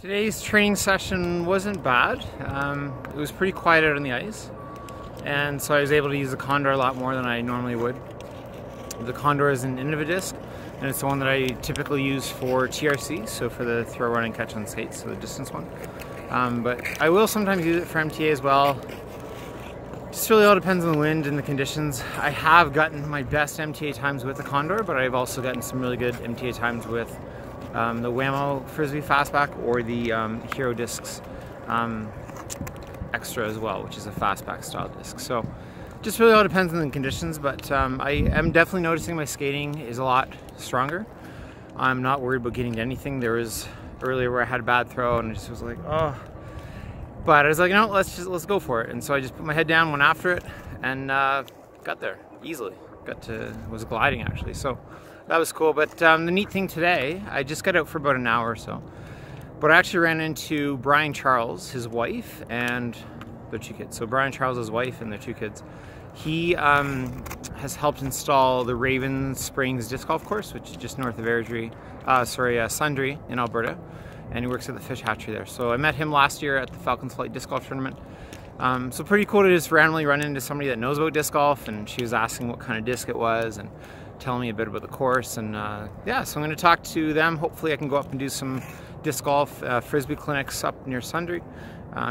Today's training session wasn't bad. It was pretty quiet out on the ice, and so I was able to use the Condor a lot more than I normally would. The Condor is an Innova disc, and it's the one that I typically use for TRC, so for the throw, run, and catch on skates, so the distance one. But I will sometimes use it for MTA as well. Just really all depends on the wind and the conditions. I have gotten my best MTA times with the Condor, but I've also gotten some really good MTA times with the Whammo Frisbee Fastback or the Hero Discs Extra as well, which is a fastback style disc. So just really all depends on the conditions, but I am definitely noticing my skating is a lot stronger. I'm not worried about getting to anything. There was earlier where I had a bad throw and I just was like, oh. But I was like, no, let's go for it. And so I just put my head down, went after it, and got there easily. Was gliding actually. So that was cool. But the neat thing today, I just got out for about an hour or so. But I actually ran into Brian Charles, his wife, and their two kids. So Brian Charles' wife and their two kids. He has helped install the Raven Springs Disc Golf Course, which is just north of Sundre in Alberta. And he works at the fish hatchery there. So I met him last year at the Falcons Flight Disc Golf Tournament. So pretty cool to just randomly run into somebody that knows about disc golf, and she was asking what kind of disc it was and telling me a bit about the course. And yeah, so I'm going to talk to them. Hopefully I can go up and do some disc golf Frisbee clinics up near Sundre.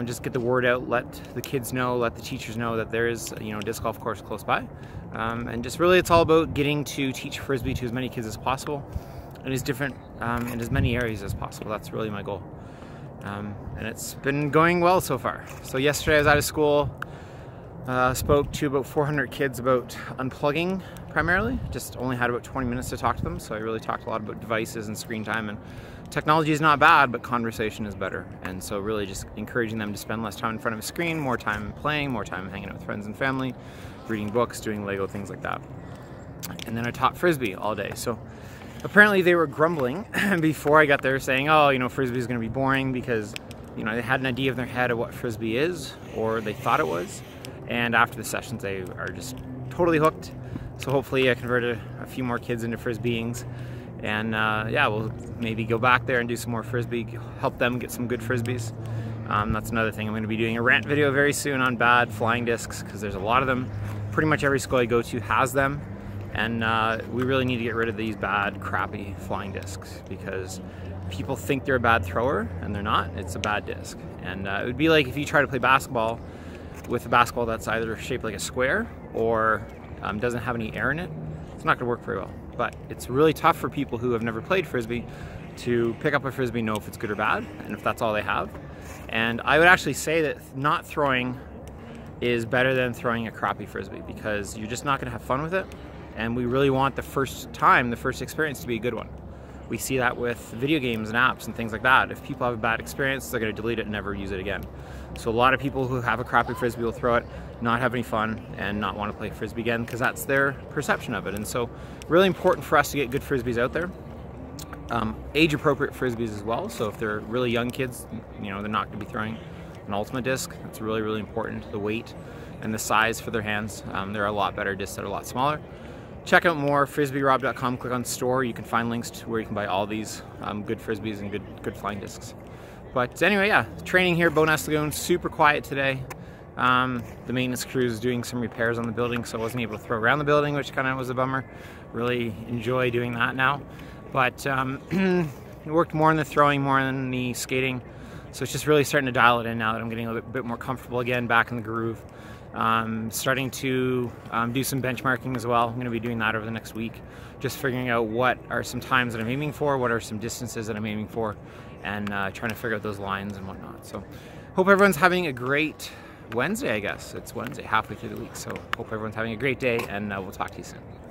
Just get the word out, let the kids know, let the teachers know that there is a disc golf course close by. And just really it's all about getting to teach Frisbee to as many kids as possible. In as many areas as possible. That's really my goal. And it's been going well so far. So yesterday I was out of school, spoke to about 400 kids about unplugging primarily. Just only had about 20 minutes to talk to them, so I really talked a lot about devices and screen time. And technology is not bad, but conversation is better. And so really just encouraging them to spend less time in front of a screen, more time playing, more time hanging out with friends and family, reading books, doing Lego, things like that. And then I taught Frisbee all day. So apparently they were grumbling before I got there saying, oh, Frisbee is going to be boring because, they had an idea in their head of what Frisbee is, or they thought it was. And after the sessions, they are just totally hooked. So hopefully I converted a few more kids into Frisbeeings. And yeah, we'll maybe go back there and do some more Frisbee, help them get some good Frisbees. That's another thing. I'm going to be doing a rant video very soon on bad flying discs because there's a lot of them. Pretty much every school I go to has them. And we really need to get rid of these bad, crappy flying discs because people think they're a bad thrower and they're not. It's a bad disc. And it would be like if you try to play basketball with a basketball that's either shaped like a square or doesn't have any air in it. It's not going to work very well. But it's really tough for people who have never played Frisbee to pick up a Frisbee, know if it's good or bad, and if that's all they have. And I would actually say that not throwing is better than throwing a crappy Frisbee because you're just not going to have fun with it. And we really want the first experience to be a good one. We see that with video games and apps and things like that. If people have a bad experience, they're going to delete it and never use it again. So a lot of people who have a crappy Frisbee will throw it, not have any fun, and not want to play Frisbee again because that's their perception of it. And so really important for us to get good Frisbees out there. Age-appropriate Frisbees as well. So if they're really young kids, they're not going to be throwing an ultimate disc. That's really, really important. The weight and the size for their hands. There are a lot better discs that are a lot smaller. Check out more, frisbeerob.com, click on store. You can find links to where you can buy all these good Frisbees and good flying discs. But anyway, yeah, training here at Bonus Lagoon, super quiet today. The maintenance crew is doing some repairs on the building, so I wasn't able to throw around the building, which kind of was a bummer. Really enjoy doing that now. But it worked more on the throwing, more on the skating. So it's just really starting to dial it in now that I'm getting a bit more comfortable again, back in the groove. Starting to do some benchmarking as well. I'm going to be doing that over the next week, just figuring out what are some times that I'm aiming for, what are some distances that I'm aiming for, and trying to figure out those lines and whatnot. So hope everyone's having a great Wednesday, I guess. It's Wednesday, halfway through the week, so hope everyone's having a great day, and we'll talk to you soon.